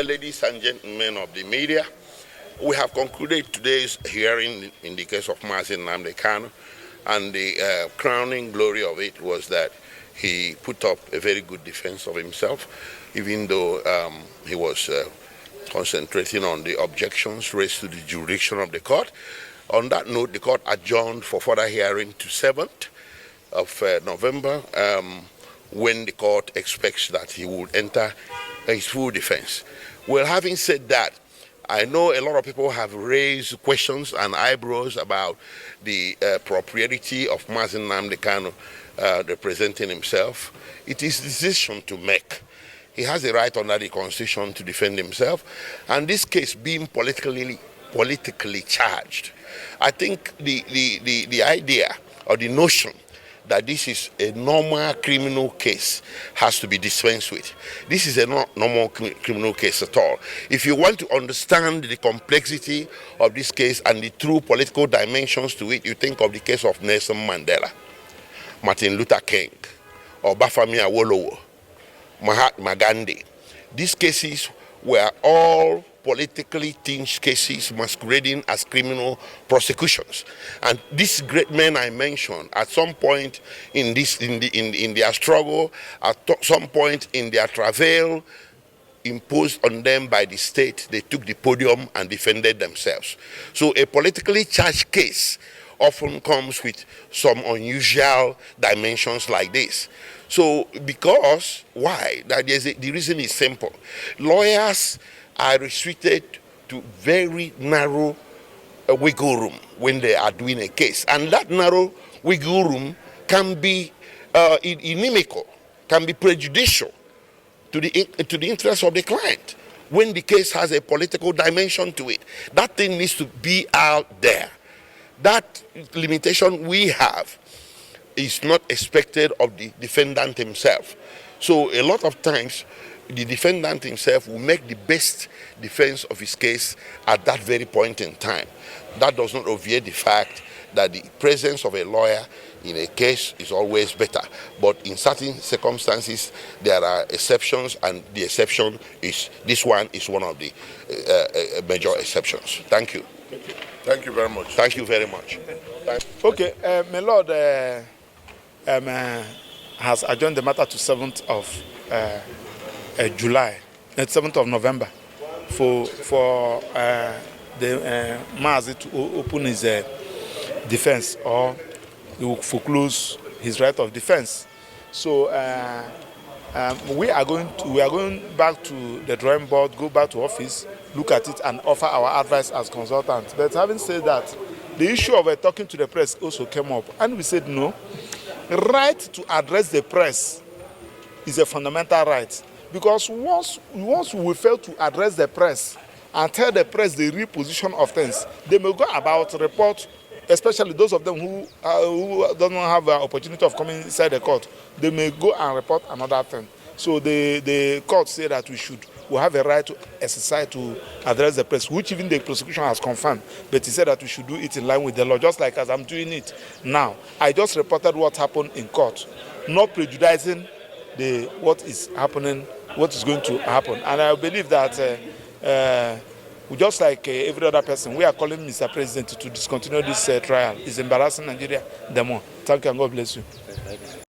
Ladies and gentlemen of the media, we have concluded today's hearing in the case of Mazi Nnamdi Kanu, and the crowning glory of it was that he put up a very good defense of himself, even though he was concentrating on the objections raised to the jurisdiction of the court. On that note, the court adjourned for further hearing to 7th of November, when the court expects that he will enter his full defense. Well, having said that, I know a lot of people have raised questions and eyebrows about the propriety of Mazi Nnamdi Kanu representing himself. It is his decision to make. He has a right under the Constitution to defend himself, and this case being politically charged, I think the idea or the notion that this is a normal criminal case has to be dispensed with. This is a normal criminal case at all. If you want to understand the complexity of this case and the true political dimensions to it, you think of the case of Nelson Mandela, Martin Luther King, or Bafemi Awolowo, Mahatma Gandhi. These cases were all politically tinged cases masquerading as criminal prosecutions, and these great men I mentioned, at some point in their struggle, at some point in their travail imposed on them by the state, they took the podium and defended themselves. So a politically charged case often comes with some unusual dimensions like this. So because why? The reason is simple. Lawyers are restricted to very narrow wiggle room when they are doing a case, and that narrow wiggle room can be inimical, can be prejudicial to the interests of the client when the case has a political dimension to it. That thing needs to be out there. That limitation we have is not expected of the defendant himself. So a lot of times the defendant himself will make the best defense of his case at that very point in time. That does not obviate the fact that the presence of a lawyer in a case is always better. But in certain circumstances, there are exceptions, and the exception is, this one is one of the major exceptions. Thank you. Thank you very much. Thank you very much. Okay, my lord has adjourned the matter to 7th of July, 7th of November, for the Mazi to open his defense, or he will foreclose his right of defense. So we are going back to the drawing board, go back to office, look at it, and offer our advice as consultants. But having said that, the issue of talking to the press also came up, and we said no. Right to address the press is a fundamental right, because once we fail to address the press and tell the press the real position of things, they may go about report, especially those of them who don't have the opportunity of coming inside the court. They may go and report another thing. So the court said that we have a right to exercise to address the press, which even the prosecution has confirmed. But he said that we should do it in line with the law, just like as I'm doing it now. I just reported what happened in court, not prejudicing what is happening, what is going to happen. And I believe that just like every other person, we are calling Mr. President to discontinue this trial. It's embarrassing Nigeria the more. Thank you, and God bless you.